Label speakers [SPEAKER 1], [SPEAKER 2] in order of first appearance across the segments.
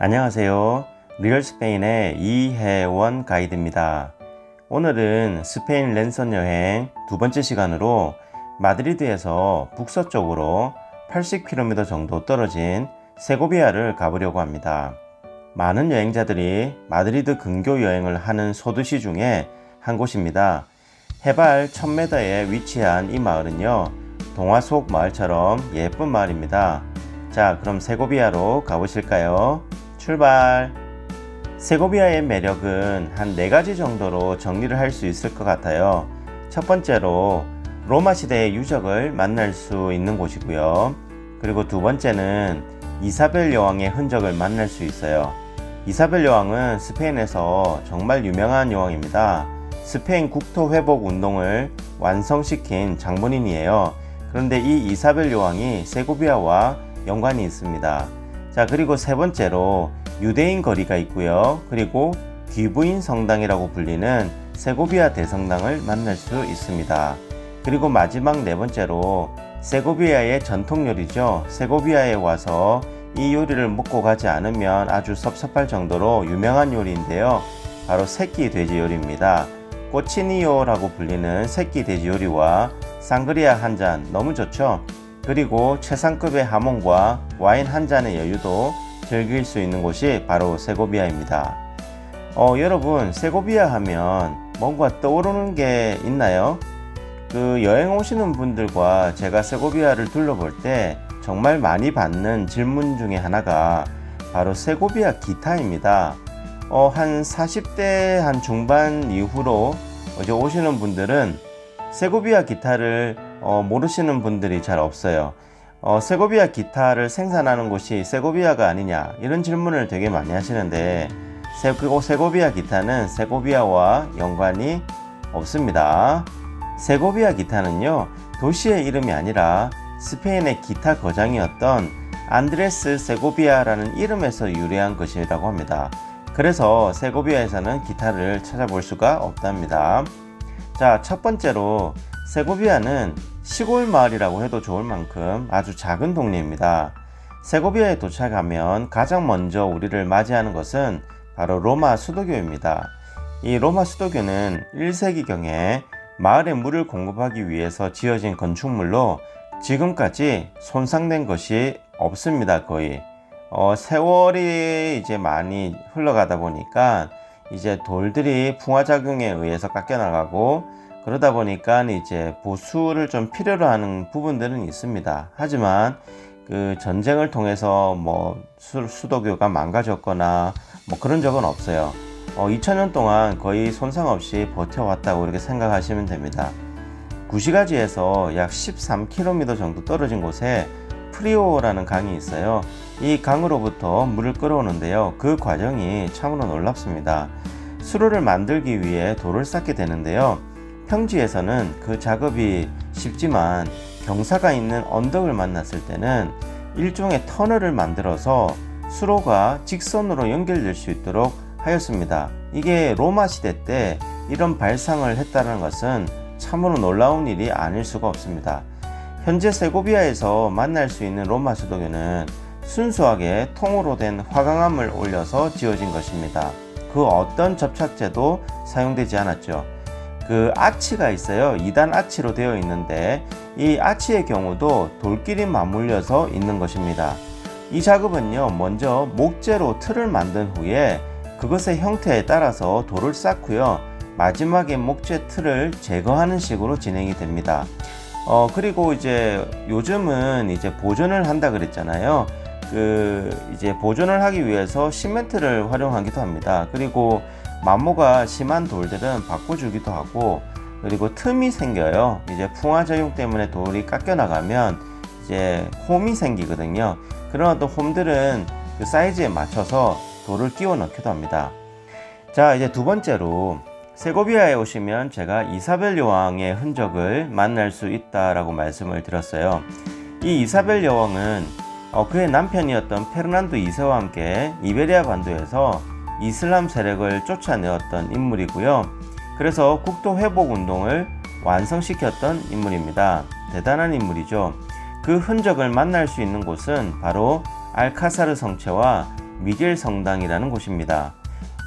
[SPEAKER 1] 안녕하세요. 리얼 스페인의 이혜원 가이드입니다. 오늘은 스페인 랜선 여행 두 번째 시간으로 마드리드에서 북서쪽으로 80km 정도 떨어진 세고비아를 가보려고 합니다. 많은 여행자들이 마드리드 근교 여행을 하는 소도시 중에 한 곳입니다. 해발 1000m에 위치한 이 마을은요, 동화 속 마을처럼 예쁜 마을입니다. 자, 그럼 세고비아로 가보실까요? 출발! 세고비아의 매력은 한 4가지 정도로 정리를 할 수 있을 것 같아요. 첫 번째로 로마 시대의 유적을 만날 수 있는 곳이고요. 그리고 두 번째는 이사벨 여왕의 흔적을 만날 수 있어요. 이사벨 여왕은 스페인에서 정말 유명한 여왕입니다. 스페인 국토 회복 운동을 완성시킨 장본인이에요. 그런데 이 이사벨 여왕이 세고비아와 연관이 있습니다. 자, 그리고 세 번째로 유대인 거리가 있고요. 그리고 귀부인 성당이라고 불리는 세고비아 대성당을 만날 수 있습니다. 그리고 마지막 네 번째로 세고비아의 전통 요리죠. 세고비아에 와서 이 요리를 먹고 가지 않으면 아주 섭섭할 정도로 유명한 요리인데요. 바로 새끼 돼지 요리입니다. 꼬치니요라고 불리는 새끼 돼지 요리와 상그리아 한 잔 너무 좋죠. 그리고 최상급의 하몽과 와인 한 잔의 여유도 즐길 수 있는 곳이 바로 세고비아입니다. 여러분, 세고비아 하면 뭔가 떠오르는 게 있나요? 여행 오시는 분들과 제가 세고비아를 둘러볼 때 정말 많이 받는 질문 중에 하나가 바로 세고비아 기타입니다. 한 40대 한 중반 이후로 이제 오시는 분들은 세고비아 기타를 모르시는 분들이 잘 없어요. 세고비아 기타를 생산하는 곳이 세고비아가 아니냐, 이런 질문을 되게 많이 하시는데 세고비아 기타는 세고비아와 연관이 없습니다. 세고비아 기타는요, 도시의 이름이 아니라 스페인의 기타 거장이었던 안드레스 세고비아라는 이름에서 유래한 것이라고 합니다. 그래서 세고비아에서는 기타를 찾아볼 수가 없답니다. 자, 첫 번째로 세고비아는 시골 마을이라고 해도 좋을 만큼 아주 작은 동네입니다. 세고비아에 도착하면 가장 먼저 우리를 맞이하는 것은 바로 로마 수도교입니다. 이 로마 수도교는 1세기경에 마을에 물을 공급하기 위해서 지어진 건축물로 지금까지 손상된 것이 없습니다. 거의 세월이 이제 많이 흘러가다 보니까 이제 돌들이 풍화작용에 의해서 깎여나가고, 그러다 보니까 이제 보수를 좀 필요로 하는 부분들은 있습니다. 하지만 전쟁을 통해서 수도교가 망가졌거나 그런 적은 없어요. 2000년 동안 거의 손상 없이 버텨왔다고 이렇게 생각하시면 됩니다. 구시가지에서 약 13km 정도 떨어진 곳에 프리오라는 강이 있어요. 이 강으로부터 물을 끌어오는데요, 그 과정이 참으로 놀랍습니다. 수로를 만들기 위해 돌을 쌓게 되는데요, 평지에서는 그 작업이 쉽지만 경사가 있는 언덕을 만났을 때는 일종의 터널을 만들어서 수로가 직선으로 연결될 수 있도록 하였습니다. 이게 로마 시대 때 이런 발상을 했다는 것은 참으로 놀라운 일이 아닐 수가 없습니다. 현재 세고비아에서 만날 수 있는 로마 수도교는 순수하게 통으로 된 화강암을 올려서 지어진 것입니다. 그 어떤 접착제도 사용되지 않았죠. 아치가 있어요. 2단 아치로 되어 있는데 이 아치의 경우도 돌끼리 맞물려서 있는 것입니다. 이 작업은요, 먼저 목재로 틀을 만든 후에 그것의 형태에 따라서 돌을 쌓고요, 마지막에 목재 틀을 제거하는 식으로 진행이 됩니다. 그리고 이제 요즘은 이제 보존을 한다 그랬잖아요. 이제 보존을 하기 위해서 시멘트를 활용하기도 합니다. 그리고 마모가 심한 돌들은 바꿔주기도 하고, 그리고 틈이 생겨요. 이제 풍화작용 때문에 돌이 깎여 나가면 이제 홈이 생기거든요. 그런 어떤 홈들은 그 사이즈에 맞춰서 돌을 끼워 넣기도 합니다. 자, 이제 두 번째로 세고비아에 오시면 제가 이사벨 여왕의 흔적을 만날 수 있다라고 말씀을 드렸어요. 이 이사벨 여왕은 그의 남편이었던 페르난도 2세와 함께 이베리아 반도에서 이슬람 세력을 쫓아내었던 인물이고요. 그래서 국토 회복 운동을 완성시켰던 인물입니다. 대단한 인물이죠. 그 흔적을 만날 수 있는 곳은 바로 알카사르 성체와 미겔 성당이라는 곳입니다.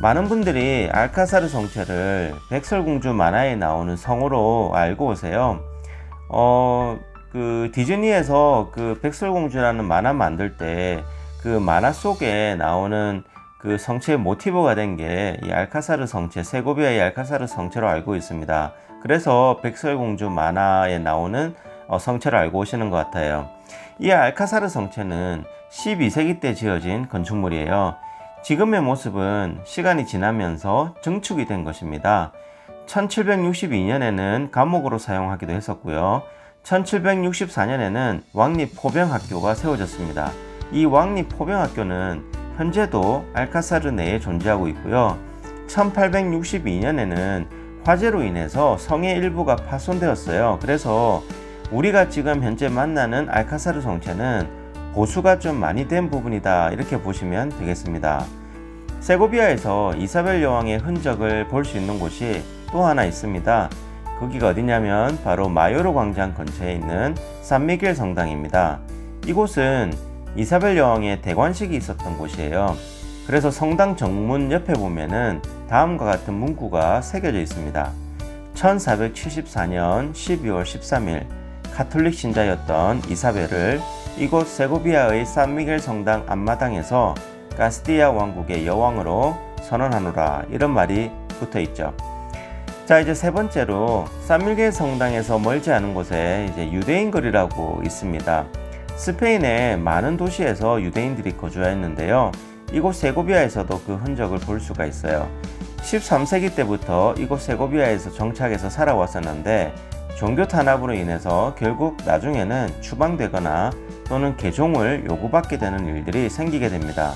[SPEAKER 1] 많은 분들이 알카사르 성체를 백설공주 만화에 나오는 성으로 알고 오세요. 디즈니에서 그 백설공주라는 만화 만들 때 그 만화 속에 나오는 그 성체의 모티브가 된 게 이 알카사르 성체, 세고비아의 알카사르 성체로 알고 있습니다. 그래서 백설공주 만화에 나오는 성체를 알고 오시는 것 같아요. 이 알카사르 성체는 12세기 때 지어진 건축물이에요. 지금의 모습은 시간이 지나면서 증축이 된 것입니다. 1762년에는 감옥으로 사용하기도 했었고요. 1764년에는 왕립포병학교가 세워졌습니다. 이 왕립포병학교는 현재도 알카사르 내에 존재하고 있고요. 1862년에는 화재로 인해서 성의 일부가 파손되었어요. 그래서 우리가 지금 현재 만나는 알카사르 성체는 보수가 좀 많이 된 부분이다, 이렇게 보시면 되겠습니다. 세고비아에서 이사벨 여왕의 흔적을 볼 수 있는 곳이 또 하나 있습니다. 거기가 어디냐면 바로 마요르 광장 근처에 있는 산미겔 성당입니다. 이곳은 이사벨 여왕의 대관식이 있었던 곳이에요. 그래서 성당 정문 옆에 보면은 다음과 같은 문구가 새겨져 있습니다. 1474년 12월 13일 카톨릭 신자였던 이사벨을 이곳 세고비아의 산미겔 성당 앞마당에서 카스티아 왕국의 여왕으로 선언하노라, 이런 말이 붙어 있죠. 자, 이제 세 번째로 산미겔 성당에서 멀지 않은 곳에 이제 유대인 거리라고 있습니다. 스페인의 많은 도시에서 유대인들이 거주하였는데요. 이곳 세고비아에서도 그 흔적을 볼 수가 있어요. 13세기 때부터 이곳 세고비아에서 정착해서 살아왔었는데 종교 탄압으로 인해서 결국 나중에는 추방되거나 또는 개종을 요구받게 되는 일들이 생기게 됩니다.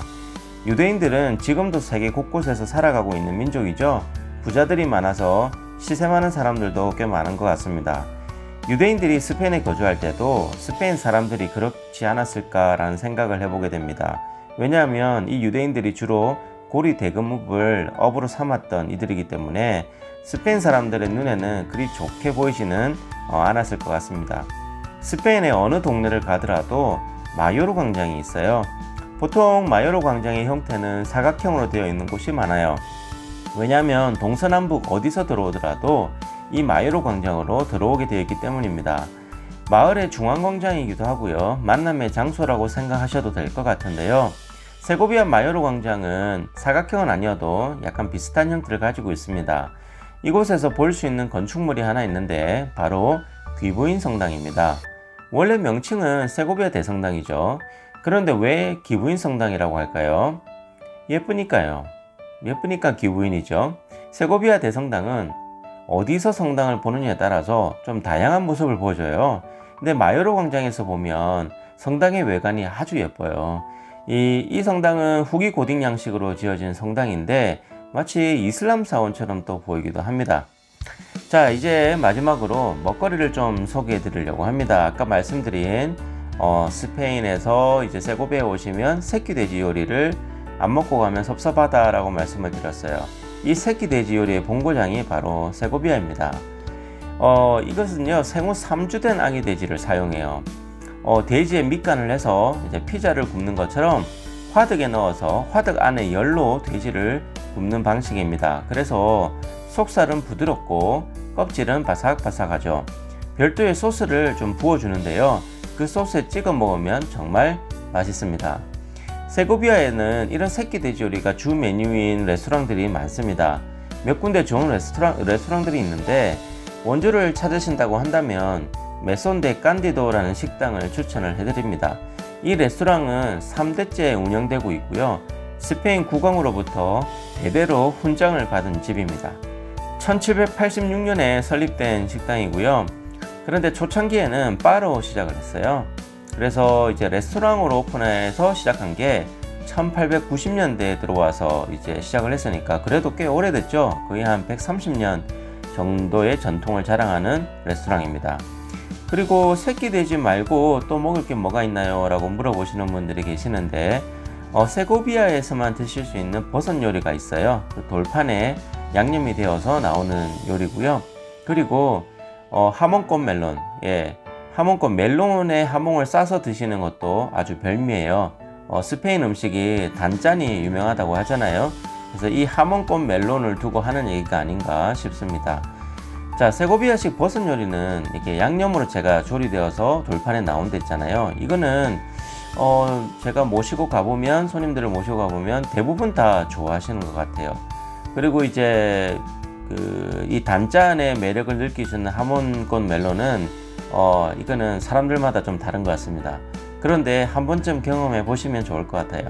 [SPEAKER 1] 유대인들은 지금도 세계 곳곳에서 살아가고 있는 민족이죠. 부자들이 많아서 시세 많은 사람들도 꽤 많은 것 같습니다. 유대인들이 스페인에 거주할 때도 스페인 사람들이 그렇지 않았을까라는 생각을 해보게 됩니다. 왜냐하면 이 유대인들이 주로 고리 대금읍을 업으로 삼았던 이들이기 때문에 스페인 사람들의 눈에는 그리 좋게 보이지는 않았을 것 같습니다. 스페인의 어느 동네를 가더라도 마요르 광장이 있어요. 보통 마요르 광장의 형태는 사각형으로 되어 있는 곳이 많아요. 왜냐하면 동서남북 어디서 들어오더라도 이 마요르 광장으로 들어오게 되어 있기 때문입니다. 마을의 중앙광장이기도 하고요. 만남의 장소라고 생각하셔도 될 것 같은데요. 세고비아 마요르 광장은 사각형은 아니어도 약간 비슷한 형태를 가지고 있습니다. 이곳에서 볼 수 있는 건축물이 하나 있는데 바로 귀부인 성당입니다. 원래 명칭은 세고비아 대성당이죠. 그런데 왜 귀부인 성당이라고 할까요? 예쁘니까요. 예쁘니까 귀부인이죠. 세고비아 대성당은 어디서 성당을 보느냐에 따라서 좀 다양한 모습을 보여줘요. 근데 마요르 광장에서 보면 성당의 외관이 아주 예뻐요. 이 성당은 후기 고딕 양식으로 지어진 성당인데 마치 이슬람 사원처럼 또 보이기도 합니다. 자, 이제 마지막으로 먹거리를 좀 소개해 드리려고 합니다. 아까 말씀드린 스페인에서 이제 세고비아에 오시면 새끼 돼지 요리를 안 먹고 가면 섭섭하다 라고 말씀을 드렸어요. 이 새끼 돼지 요리의 본고장이 바로 세고비아입니다. 이것은요, 생후 3주 된 아기 돼지를 사용해요. 돼지에 밑간을 해서 이제 피자를 굽는 것처럼 화덕에 넣어서 화덕 안에 열로 돼지를 굽는 방식입니다. 그래서 속살은 부드럽고 껍질은 바삭바삭하죠. 별도의 소스를 좀 부어주는데요. 그 소스에 찍어 먹으면 정말 맛있습니다. 세고비아에는 이런 새끼 돼지 요리가 주 메뉴인 레스토랑들이 많습니다. 몇 군데 좋은 레스토랑들이 있는데 원조를 찾으신다고 한다면 메손 데 깐디도라는 식당을 추천을 해드립니다. 이 레스토랑은 3대째 운영되고 있고요. 스페인 국왕으로부터 대대로 훈장을 받은 집입니다. 1786년에 설립된 식당이고요. 그런데 초창기에는 바로 시작을 했어요. 그래서 이제 레스토랑으로 오픈해서 시작한 게 1890년대에 들어와서 이제 시작을 했으니까 그래도 꽤 오래됐죠. 거의 한 130년 정도의 전통을 자랑하는 레스토랑입니다. 그리고 새끼 돼지 말고 또 먹을 게 뭐가 있나요? 라고 물어보시는 분들이 계시는데 세고비아에서만 드실 수 있는 버섯 요리가 있어요. 그 돌판에 양념이 되어서 나오는 요리고요. 그리고 하몽꽃 멜론, 하몽꽃 멜론에 하몽을 싸서 드시는 것도 아주 별미예요. 스페인 음식이 단짠이 유명하다고 하잖아요. 그래서 이 하몬꽃 멜론을 두고 하는 얘기가 아닌가 싶습니다. 자, 세고비아식 버섯 요리는 이렇게 양념으로 제가 조리되어서 돌판에 나온 데 있잖아요. 이거는 제가 모시고 가보면, 손님들을 모시고 가보면 대부분 다 좋아하시는 것 같아요. 그리고 이제 이 단짠의 매력을 느낄 수 있는 하몬꽃 멜론은 이거는 사람들마다 좀 다른 것 같습니다. 그런데 한 번쯤 경험해 보시면 좋을 것 같아요.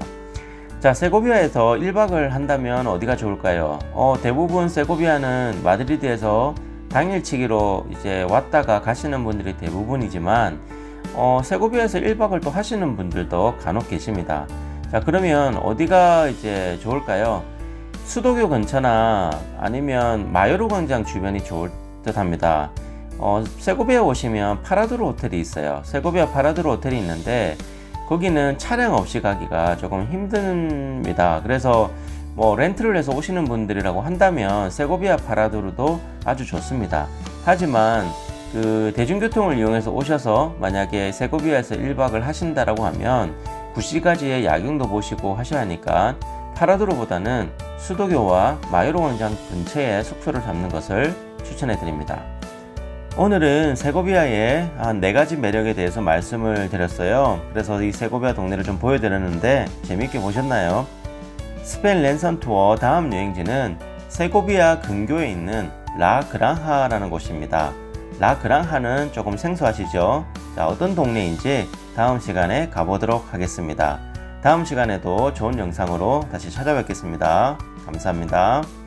[SPEAKER 1] 자, 세고비아에서 1박을 한다면 어디가 좋을까요? 대부분 세고비아는 마드리드에서 당일치기로 이제 왔다가 가시는 분들이 대부분이지만 세고비아에서 1박을 또 하시는 분들도 간혹 계십니다. 자, 그러면 어디가 이제 좋을까요? 수도교 근처나 아니면 마요르 광장 주변이 좋을 듯 합니다. 세고비아 오시면 파라두르 호텔이 있어요. 세고비아 파라두르 호텔이 있는데 거기는 차량 없이 가기가 조금 힘듭니다. 그래서 뭐 렌트를 해서 오시는 분들이라고 한다면 세고비아 파라두르도 아주 좋습니다. 하지만 대중교통을 이용해서 오셔서 만약에 세고비아에서 1박을 하신다라고 하면 구시가지의 야경도 보시고 하셔야 하니까 파라두르보다는 수도교와 마요르 광장 근처에 숙소를 잡는 것을 추천해 드립니다. 오늘은 세고비아의 한 4가지 매력에 대해서 말씀을 드렸어요. 그래서 이 세고비아 동네를 좀 보여드렸는데 재밌게 보셨나요? 스페인 랜선 투어 다음 여행지는 세고비아 근교에 있는 라 그랑하라는 곳입니다. 라 그랑하는 조금 생소하시죠? 자, 어떤 동네인지 다음 시간에 가보도록 하겠습니다. 다음 시간에도 좋은 영상으로 다시 찾아뵙겠습니다. 감사합니다.